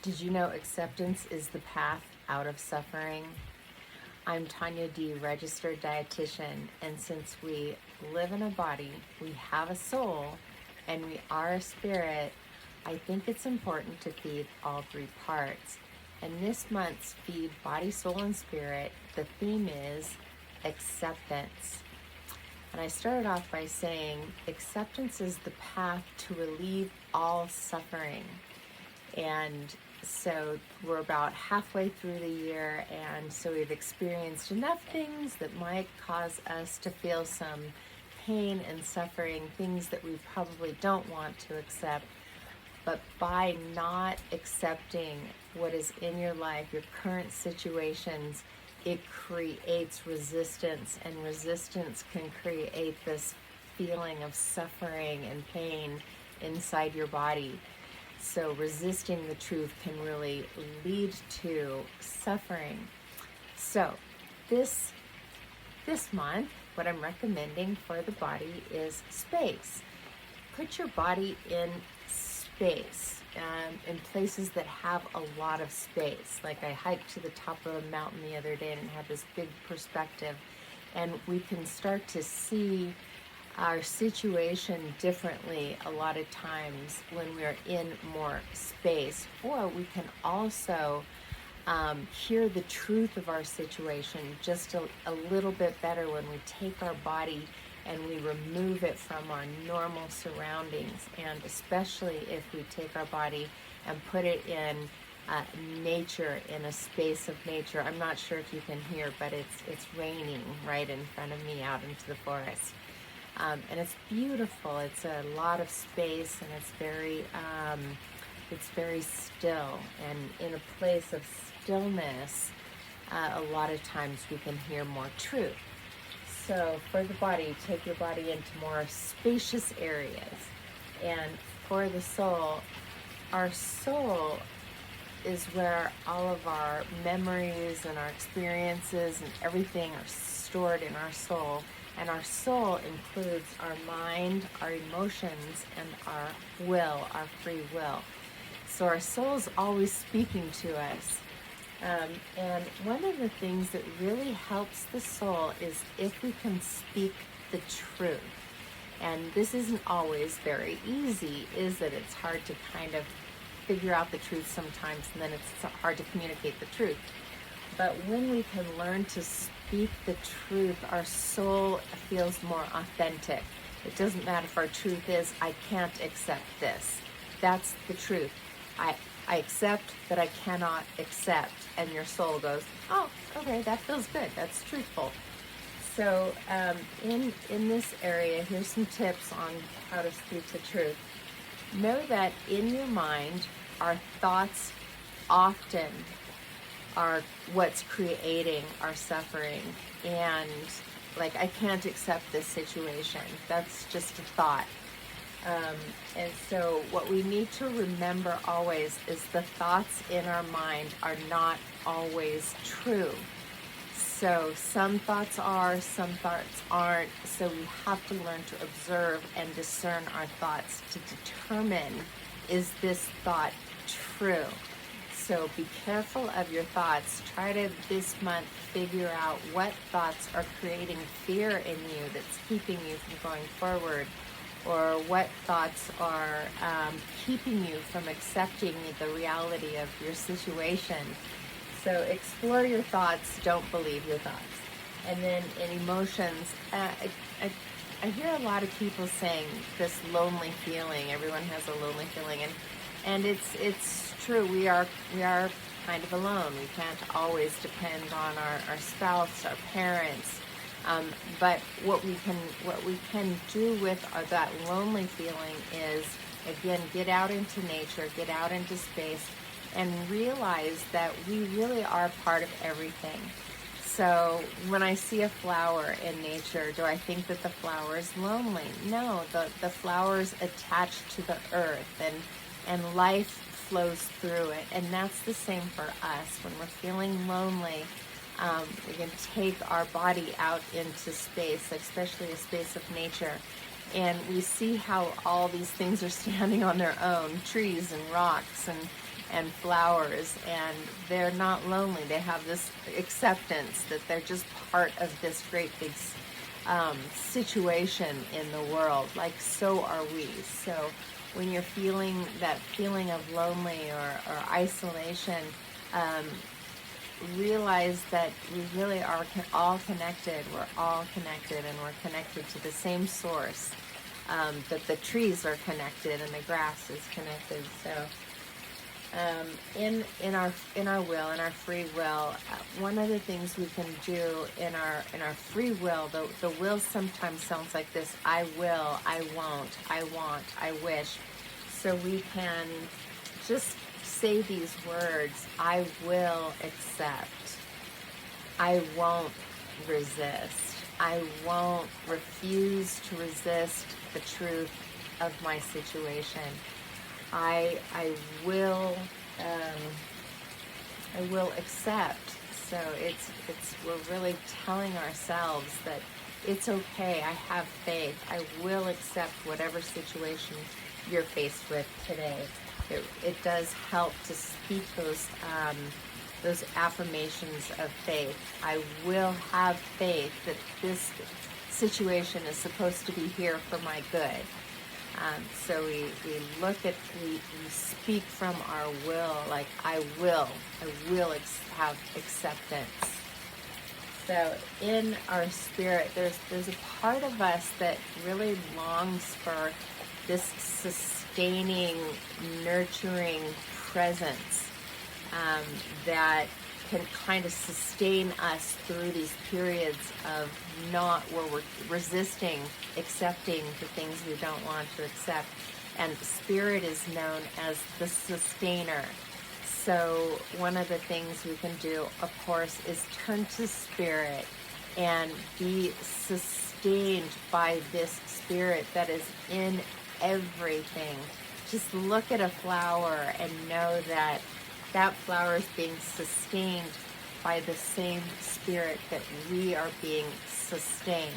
Did you know acceptance is the path out of suffering? I'm Tonyah Dee, registered dietitian, and since we live in a body, we have a soul, and we are a spirit, I think it's important to feed all three parts. And this month's Feed Body, Soul, and Spirit, the theme is acceptance. And I started off by saying acceptance is the path to relieve all suffering. And so we're about halfway through the year, and so we've experienced enough things that might cause us to feel some pain and suffering, things that we probably don't want to accept. But by not accepting what is in your life, your current situations, it creates resistance, and resistance can create this feeling of suffering and pain inside your body. So resisting the truth can really lead to suffering. So this month, what I'm recommending for the body is space. Put your body in space, in places that have a lot of space. Like I hiked to the top of a mountain the other day and had this big perspective, and we can start to see our situation differently a lot of times when we're in more space. Or we can also hear the truth of our situation just a little bit better when we take our body and we remove it from our normal surroundings, and especially if we take our body and put it in nature, in a space of nature. I'm not sure if you can hear, but it's raining right in front of me out into the forest. And it's beautiful. It's a lot of space, and it's very still. And in a place of stillness, a lot of times we can hear more truth. So for the body, take your body into more spacious areas. And for the soul, our soul is where all of our memories and our experiences and everything are stored in our soul. And our soul includes our mind, our emotions, and our will, our free will. So our soul's always speaking to us. And one of the things that really helps the soul is if we can speak the truth. And this isn't always very easy, is it? It's hard to kind of figure out the truth sometimes, and then it's hard to communicate the truth. But when we can learn to speak the truth, our soul feels more authentic. It doesn't matter if our truth is, I can't accept this. That's the truth. I accept that I cannot accept. And your soul goes, oh, okay, that feels good. That's truthful. So in this area, here's some tips on how to speak the truth. Know that in your mind, our thoughts often are what's creating our suffering. And like, I can't accept this situation. That's just a thought. And so what we need to remember always is the thoughts in our mind are not always true. So some thoughts are, some thoughts aren't. So we have to learn to observe and discern our thoughts to determine, is this thought true? So be careful of your thoughts. Try to this month figure out what thoughts are creating fear in you that's keeping you from going forward, or what thoughts are keeping you from accepting the reality of your situation. So explore your thoughts, don't believe your thoughts. And then in emotions, I hear a lot of people saying this lonely feeling. Everyone has a lonely feeling, and it's true. We are kind of alone. We can't always depend on our spouse, our parents. But what we can do with that lonely feeling is, again, get out into nature, get out into space, and realize that we really are part of everything. So when I see a flower in nature, do I think that the flower is lonely? No, the flower is attached to the earth, and life flows through it. And that's the same for us. When we're feeling lonely, we can take our body out into space, especially a space of nature, And we see how all these things are standing on their own, trees and rocks and flowers, and they're not lonely. They have this acceptance that they're just part of this great big situation in the world, like so are we. So when you're feeling that feeling of lonely or isolation, realize that we really are all connected. We're all connected, and we're connected to the same source. That the trees are connected and the grass is connected. So in our will, in our free will, one of the things we can do in our free will, the will sometimes sounds like this: I will, I won't, I want, I wish. So we can just say these words: I will accept, I won't resist, I won't refuse to resist the truth of my situation. I will accept. So we're really telling ourselves that it's okay. I have faith. I will accept whatever situation you're faced with today. It does help to speak those affirmations of faith. I will have faith that this situation is supposed to be here for my good. So we speak from our will, like I will have acceptance. So in our spirit, there's a part of us that really longs for this sustaining, nurturing presence that can kind of sustain us through these periods of where we're resisting accepting the things we don't want to accept. And spirit is known as the sustainer. So one of the things we can do, of course, is turn to spirit and be sustained by this spirit that is in everything. Just look at a flower and know that that flower is being sustained by the same spirit that we are being sustained.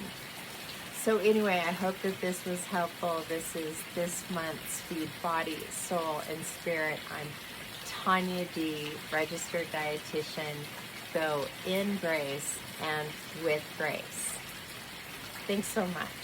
So anyway, I hope that this was helpful. This is this month's Feed Body, Soul, and Spirit. I'm Tonyah Dee, registered dietitian. Go in grace and with grace. Thanks so much.